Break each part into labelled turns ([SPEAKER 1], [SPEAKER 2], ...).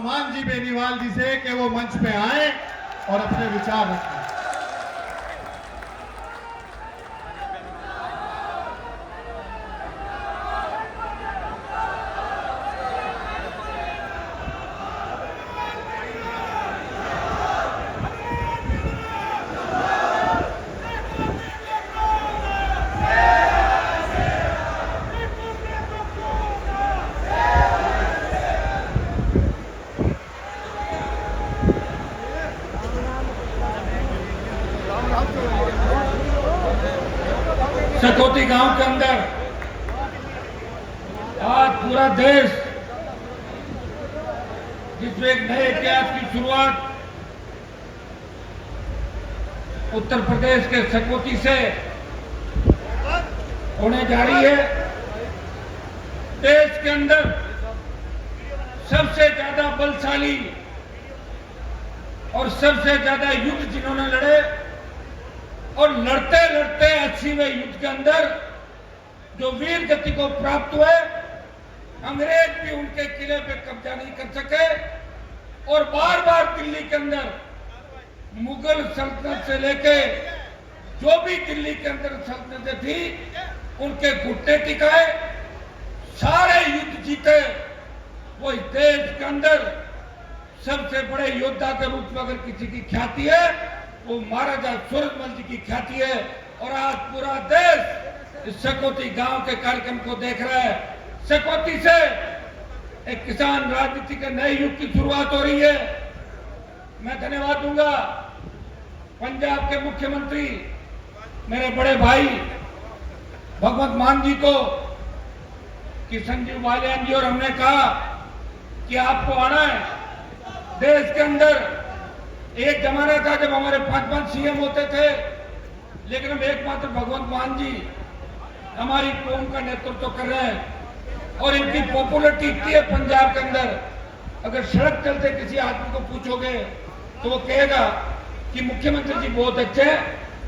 [SPEAKER 1] मान जी बेनीवाल जी से कि वो मंच पे आए और अपने विचार रखें।
[SPEAKER 2] सकौती गांव के अंदर आज पूरा देश जिसमें एक नए इतिहास की शुरुआत उत्तर प्रदेश के सकौती से होने जा रही है। देश के अंदर सबसे ज्यादा बलशाली और सबसे ज्यादा युद्ध जिन्होंने लड़े और लड़ते लड़ते 80वें युद्ध के अंदर जो वीर गति को प्राप्त हुए, अंग्रेज भी उनके किले पे कब्जा नहीं कर सके और बार बार दिल्ली के अंदर मुगल सल्तनत से लेके जो भी दिल्ली के अंदर सल्तनतें थी उनके घुटने टिकाए, सारे युद्ध जीते। वो इस देश के अंदर सबसे बड़े योद्धा के रूप में अगर किसी की ख्याति है वो महाराजा सूरजमल जी की ख्याति है। और आज पूरा देश इस सकौती गांव के कार्यक्रम को देख रहा है। सकौती से एक किसान राजनीति के नए युग की शुरुआत हो रही है। मैं धन्यवाद दूंगा पंजाब के मुख्यमंत्री मेरे बड़े भाई भगवंत मान जी को कि संजीव बालियान जी और हमने कहा कि आपको आना है। देश के अंदर एक जमाना था जब हमारे 5-5 सीएम होते थे, लेकिन हम एकमात्र भगवंत मान जी हमारी कौम का नेतृत्व कर रहे हैं और इनकी पॉपुलरिटी इतनी है पंजाब के अंदर। अगर सड़क चलते किसी आदमी को पूछोगे तो वो कहेगा कि मुख्यमंत्री जी बहुत अच्छे हैं।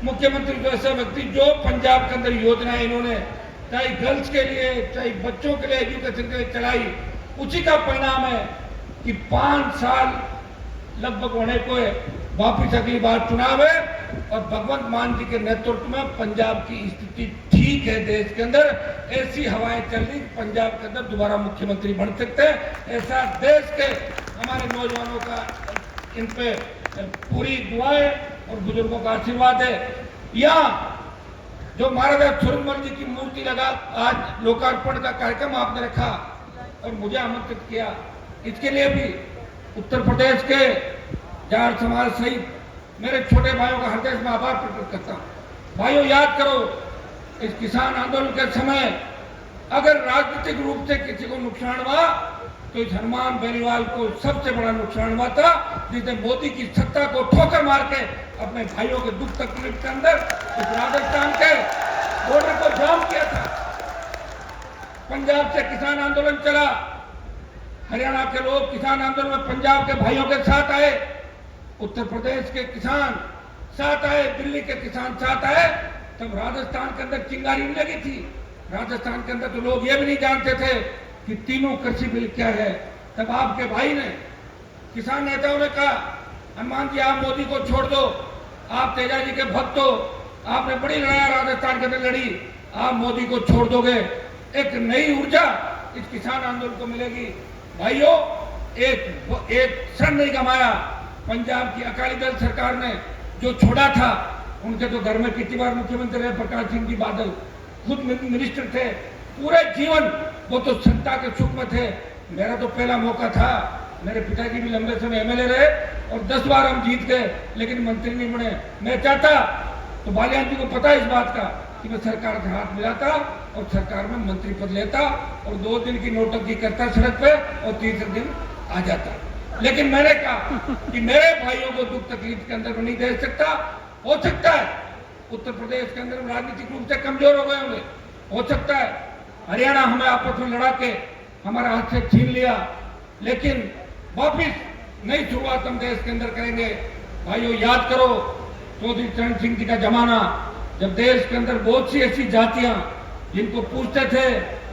[SPEAKER 2] मुख्यमंत्री तो ऐसा व्यक्ति जो पंजाब के अंदर योजनाएं इन्होंने चाहे गर्ल्स के लिए चाहे बच्चों के लिए एजुकेशन के लिए चलाई, उसी का परिणाम है कि 5 साल लगभग होने को वापिस अगली बार चुनाव है और भगवंत मान जी के नेतृत्व में पंजाब की स्थिति ठीक है। देश के अंदर ऐसी हवाएं चल रही, पंजाब के अंदर दोबारा मुख्यमंत्री बन सकते हैं। ऐसा देश के हमारे नौजवानों का इन पे पूरी दुआएं और बुजुर्गों का आशीर्वाद है। यहाँ जो महाराजा सूरजमल जी की मूर्ति लगा, आज लोकार्पण का कार्यक्रम आपने रखा और मुझे आमंत्रित किया, इसके लिए भी उत्तर प्रदेश के जाट समाज सहित मेरे छोटे भाइयों का हृदय में आभार प्रकट करता हूं। भाइयों, याद करो इस किसान आंदोलन के समय अगर राजनीतिक रूप से किसी को नुकसान हुआ तो इस हनुमान बेनीवाल को सबसे बड़ा नुकसान हुआ था, जिसने मोदी की सत्ता को ठोकर मार के अपने भाइयों के दुख तकलीफ के अंदर इस राजस्थान के बॉर्डर को जाम किया था। पंजाब से किसान आंदोलन चला, हरियाणा के लोग किसान आंदोलन में पंजाब के भाइयों के साथ आए, उत्तर प्रदेश के किसान साथ आए, दिल्ली के किसान साथ आए। तब राजस्थान के अंदर चिंगारी नहीं लगी थी। राजस्थान के अंदर तो लोग ये भी नहीं जानते थे कि तीनों कृषि बिल क्या है। तब आपके भाई ने, किसान नेताओं ने कहा, हनुमान जी आप मोदी को छोड़ दो, आप तेजा जी के भक्त हो, आपने बड़ी लड़ाई राजस्थान के अंदर लड़ी, आप मोदी को छोड़ दोगे, एक नई ऊर्जा इस किसान आंदोलन को मिलेगी। भाइयों, एक क्षण नहीं गंवाया। पंजाब की अकाली दल सरकार ने जो छोड़ा था, उनके तो घर में कितनी बार मुख्यमंत्री रहे प्रकाश सिंह जी बादल, खुद मिनिस्टर थे, पूरे जीवन वो तो जनता के सुख में थे। मेरा तो पहला मौका था, मेरे पिताजी भी लंबे समय एमएलए रहे और 10 बार हम जीत गए, लेकिन मंत्री नहीं बने। मैं चाहता तो बालियान जी को पता है इस बात का कि मैं सरकार से हाथ मिलाता और सरकार में मंत्री पद लेता और 2 दिन की नोटंकी करता सड़क पे और तीसरे दिन आ जाता। लेकिन मैंने कहा कि मेरे भाइयों को दुख तकलीफ के अंदर नहीं दे सकता। हो सकता है उत्तर प्रदेश के अंदर राजनीतिक रूप से कमजोर हो गए होंगे, हो सकता है हरियाणा हमें आपस में लड़ा के हमारा हाथ से छीन लिया, लेकिन वापिस नई शुरुआत हम देश के अंदर करेंगे। भाइयों, याद करो चौधरी चरण सिंह जी का जमाना, जब देश के अंदर बहुत सी ऐसी जातियां जिनको पूछते थे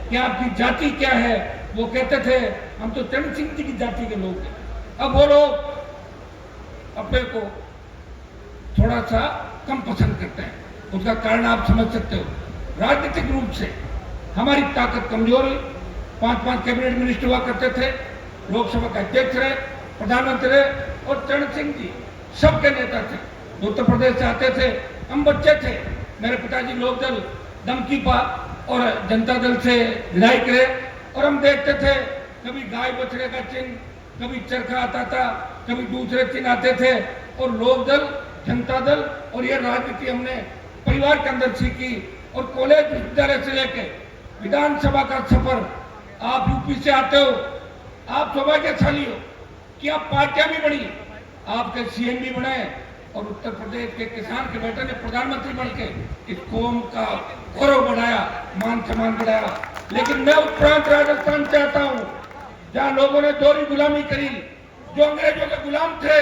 [SPEAKER 2] कि आपकी जाति क्या है, वो कहते थे हम तो चरण सिंह जी की जाति के लोग हैं। अब वो लोग अपने को थोड़ा सा कम पसंद करते हैं। उसका कारण आप समझ सकते हो। राजनीतिक रूप से हमारी ताकत कमजोर हुई। 5-5 कैबिनेट मिनिस्टर हुआ करते थे, लोकसभा के अध्यक्ष रहे, प्रधानमंत्री रहे, और चरण सिंह जी सबके नेता थे। उत्तर प्रदेश से आते थे, हम बच्चे थे। मेरे पिताजी लोकदल दमकीपा और जनता दल से विधायक रहे, और हम देखते थे कभी गाय बछड़े का चिन्ह, कभी चरखा आता था, कभी दूसरे चिन्ह आते थे। और लोकदल, जनता दल और ये राजनीति हमने परिवार के अंदर सीखी। और कॉलेज विद्यालय से लेके विधानसभा का सफर, आप यूपी से आते हो, आप सौभाग्यशाली हो कि आप पार्टियां भी बनी, आपके सीएम भी बने, और उत्तर प्रदेश के किसान के बेटे ने प्रधानमंत्री बन के इस कौम का गौरव बढ़ाया, मान सम्मान बढ़ाया। लेकिन मैं उपरांत राजस्थान चाहता हूं, जहां लोगों ने दोहरी गुलामी करी, जो अंग्रेजों के गुलाम थे,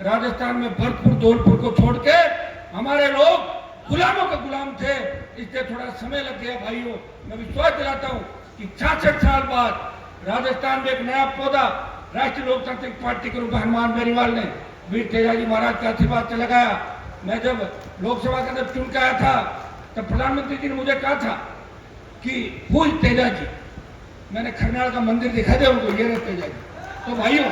[SPEAKER 2] राजस्थान में भरतपुर धौलपुर को छोड़ के हमारे लोग गुलामों के गुलाम थे। इसलिए थोड़ा समय लग गया भाइयों। मैं विश्वास दिलाता हूं कि 66 साल बाद राजस्थान में एक नया पौधा राष्ट्रीय लोकतांत्रिक पार्टी के रूप में हनुमान बेनीवाल ने वीर तेजाजी महाराज के आशीर्वाद से लगाया। मैं जब लोकसभा के अंदर चुन के आया था, तब प्रधानमंत्री जी ने मुझे कहा था कि फूल तेजाजी, मैंने खरनाल का मंदिर दिखा दिया उनको, ये रहे तेजाजी। तो भाइयों,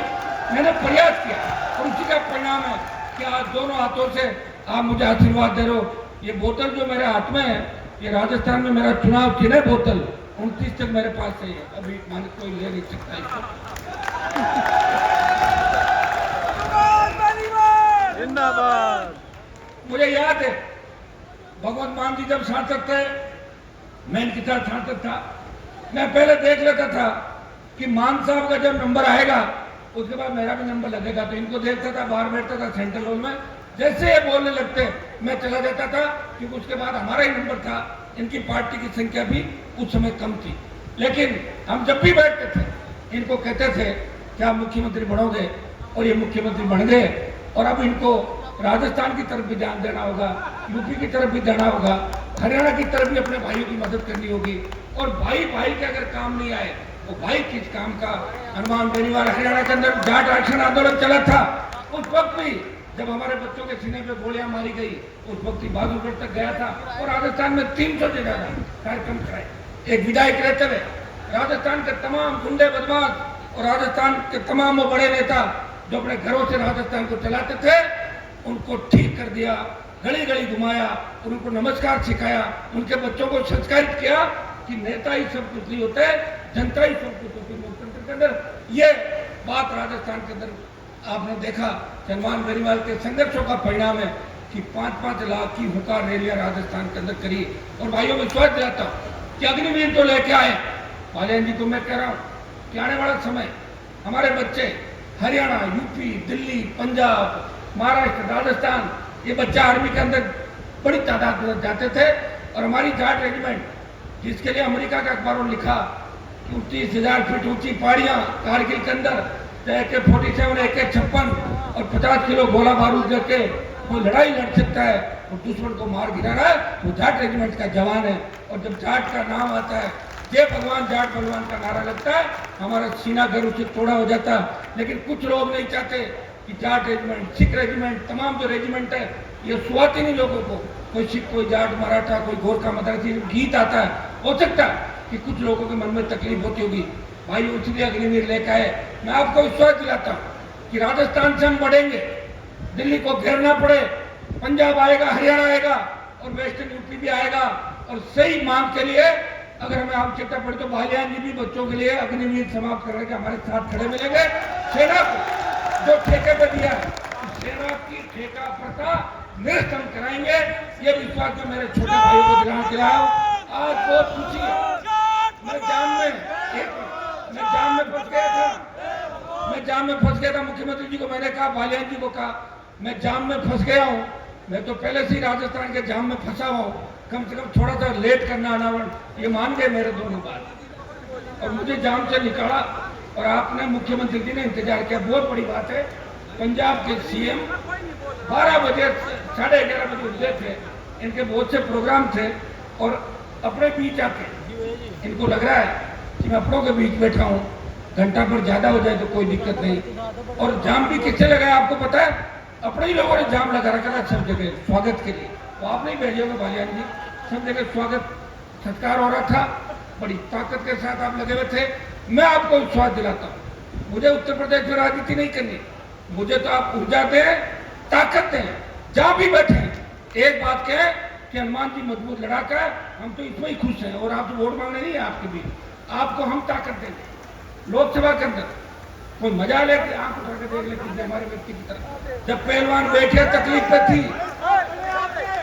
[SPEAKER 2] मैंने प्रयास किया, और उसी का परिणाम है कि आज दोनों हाथों से आप मुझे आशीर्वाद दे रहे हो। ये बोतल जो मेरे हाथ में है, ये राजस्थान में मेरा चुनाव चिन्ह बोतल 29 तक मेरे पास है, अभी मालिक कोई ले नहीं सकता इसको।
[SPEAKER 3] जिंदाबाद।
[SPEAKER 2] मुझे याद है भगवंत मान जी जब सांसद थे, मैं इनके साथ सांसद था, मैं पहले देख लेता था कि मान साहब का जब नंबर आएगा उसके बाद मेरा भी नंबर लगेगा। तो इनको देखता था, बाहर बैठता था सेंट्रल हॉल में, जैसे ये बोलने लगते मैं चला जाता था, क्योंकि उसके बाद हमारा ही नंबर था। इनकी पार्टी की संख्या भी उस समय कम थी, लेकिन हम जब भी बैठते थे इनको कहते थे कि आप मुख्यमंत्री बनोगे, और ये मुख्यमंत्री बन गए। और अब इनको राजस्थान की तरफ भी ध्यान देना होगा, यूपी की तरफ भी देना होगा, हरियाणा की तरफ भी अपने भाइयों की मदद करनी होगी। और भाई भाई के अगर काम नहीं आए तो भाई किस काम का। हनुमान बेनीवाल हरियाणा के अंदर जाट आरक्षण आंदोलन चला था, उस वक्त भी जब हमारे बच्चों के सीने पे गोलियां मारी गई, उस वक्त ही बहादुरगढ़ तक गया था, और राजस्थान में 300 से ज्यादा कार्यक्रम कराए। एक विधायक रहते हुए राजस्थान के तमाम गुंडे बदमाश और राजस्थान के तमाम वो बड़े नेता जो अपने घरों से राजस्थान को चलाते थे, उनको ठीक कर दिया, गली गली घुमाया, उनको नमस्कार सिखाया, उनके बच्चों को संस्कारित किया कि नेता ही सब कुछ नहीं होते, जनता ही सब कुछ होती है लोकतंत्र के अंदर। ये बात राजस्थान के अंदर आपने देखा, हनुमान बेनीवाल के संघर्षों का परिणाम है कि 5-5 लाख की हुकार रैलियां राजस्थान के अंदर करी। और भाइयों, विश्वास दिलाता हूं कि अग्निवीर तो लेके आए बालियान जी को। मैं कह रहा हूं कि आने वाला समय हमारे बच्चे हरियाणा, यूपी, दिल्ली, पंजाब, महाराष्ट्र, राजस्थान, ये बच्चा आर्मी के अंदर बड़ी तादाद में जाते थे। और हमारी जाट रेजिमेंट, जिसके लिए अमेरिका का अखबारों ने लिखा 29,000 फीट ऊंची पहाड़ियां कारगिल के अंदर, AK-47, AK-56 और 50 किलो गोला बारूद लेके कोई लड़ाई लड़ सकता है और दुश्मन को मार गिरा रहा है, वो जाट रेजिमेंट का जवान है। और जब जाट का नाम आता है, जय भगवान जाट भगवान का नारा लगता है, हमारा सीना गर्व से तोड़ा हो जाता है। लेकिन कुछ लोग नहीं चाहते कि जाट रेजिमेंट, सिख रेजिमेंट, तमाम जो रेजिमेंट है ये सुहाती नहीं लोगों को। कोई सिख, कोई जाट, मराठा, कोई गोरखा, मद्रासी गीत आता है, हो सकता है कि कुछ लोगों के मन में तकलीफ होती होगी। भाई, इसलिए अग्निवीर लेकर आए। मैं आपको विश्वास दिलाता हूँ कि राजस्थान से हम बढ़ेंगे, दिल्ली को घेरना पड़े, पंजाब आएगा, हरियाणा आएगा और वेस्टर्न यूपी भी आएगा। और सही मांग के लिए अगर हमें आवश्यकता पड़े तो बालियान जी भी बच्चों के लिए अग्निवीर समाप्त करके हमारे साथ खड़े मिलेंगे। सेना को जो ठेके पे दिया है, सेना की ठेका प्रथा निरस्त हम कराएंगे। ये विश्वास जो मेरे छोटे भाइयों को दिलाया। आज बहुत खुशी है, मैं जाम में फंस गया था। मैं जाम में फंस गया था। मुख्यमंत्री जी को मैंने कहा, बालियान जी को कहा, मैं जाम में फंस गया हूँ। मैं तो पहले से ही राजस्थान के जाम में फंसा हुआ हूँ, कम से कम थोड़ा सा लेट करना अनावरण। ये मान गए मेरे दोनों बात और मुझे जाम से निकाला। और आपने, मुख्यमंत्री जी ने इंतजार किया। बहुत बड़ी बात है। पंजाब के सीएम 12 बजे 11:30 बजे उठे थे, इनके बहुत से प्रोग्राम थे और अपने बीच आके इनको लग रहा है कि मैं अपनों के बीच बैठा हूँ, घंटा पर ज्यादा हो जाए तो कोई दिक्कत नहीं। और जाम भी किससे लगाया आपको पता है? अपने ही लोगों ने जाम लगा रखा था सब जगह स्वागत के लिए। वो आप नहीं भेजे होंगे बालियान जी, सब जगह स्वागत सत्कार हो रहा था, बड़ी ताकत के साथ आप लगे हुए थे। मैं आपको विश्वास दिलाता हूँ, मुझे उत्तर प्रदेश में राजनीति नहीं करनी, मुझे तो आप ऊर्जा दें, ताकत दें, जहां भी बैठे। एक बात कहें कि हनुमान जी मजबूत लड़ाका है, हम तो इसमें ही खुश हैं। और आप तो वोट मांगने नहीं है आपके भी, आपको हम ताकत देंगे। लोकसभा के अंदर कोई मजा लेके आंख उठा के देख लेती हमारे व्यक्ति की तरफ। जब पहलवान बैठे तकलीफ पे थी,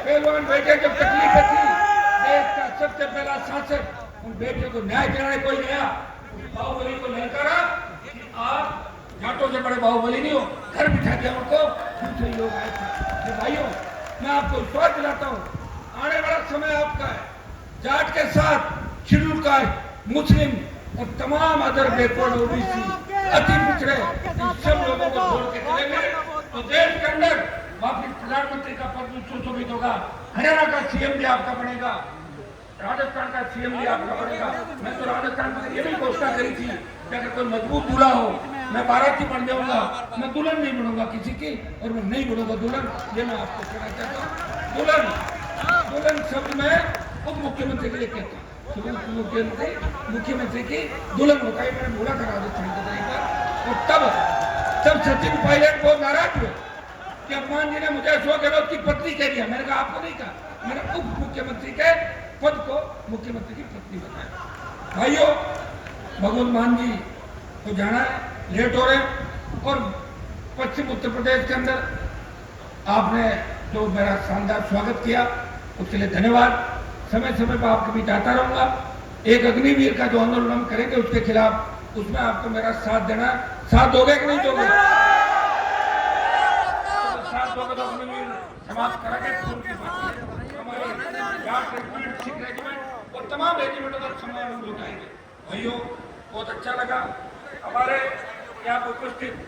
[SPEAKER 2] पहलवान बैठे जब तकलीफ पे थी, देश का सबसे पहला शासक उन बेटे को न्याय दिलाने कोई गया, बाहुबली को ललकारा कि आप जाटों से बड़े बाहुबली नहीं हो, घर बिठा दिया उनको। दूसरे लोग आए थे। भाइयों, मैं आपको विश्वास दिलाता हूँ, आने वाला समय आपका है। जाट के साथ शेड्यूल कास्ट, मुस्लिम और तमाम अदर बैकवर्ड ओबीसी, अति पिछड़े, सब लोगों को छोड़ के चलेंगे तो देश के अंदर वापिस प्रधानमंत्री का पद सुशोभित होगा। हरियाणा का सीएम भी आपका बनेगा, राजस्थान का सीएम भी आपका बनेगा। मैं तो राजस्थान में ये भी घोषणा करी थी कि अगर कोई मजबूत दूल्हा हो, मैं बाराती बन जाऊंगा, मैं दुल्हन नहीं बनूंगा किसी की, और मैं नहीं बनूंगा दुल्हन। ये मैं आपको कहना चाहता हूँ। दुल्हन, दुल्हन शब्द में उप मुख्यमंत्री के लिए कहता हूँ। मुख्यमंत्री की दुल्हन होता है, मैंने बोला था राजस्थान के तरीका। और तब सचिन पायलट बहुत नाराज हुए कि हनुमान जी ने मुझे अशोक गहलोत की पत्नी कह दिया। मैंने कहा आपको नहीं कहा, मैंने उप मुख्यमंत्री के पद को मुख्यमंत्री की पत्नी बताया। भाइयों, भगवंत मान जी को जाना है, लेट हो रहे हैं। और पश्चिम उत्तर प्रदेश के अंदर आपने जो मेरा शानदार स्वागत किया, उसके लिए धन्यवाद। समय समय पर आपके बीच आता रहूंगा। एक अग्निवीर का जो आंदोलन हम करेंगे उसके खिलाफ, उसमें आपको मेरा साथ देना है। साथ दोगे कि नहीं दोगे? साथ दोगे तो अग्निवीर समाप्त करेंगे। हमारे जाट रेजिमेंट, सिख रेजिमेंट और तमाम रेजिमेंटों का समय हम लुटाएंगे। भाइयों, बहुत अच्छा लगा। हमारे यहाँ उपस्थित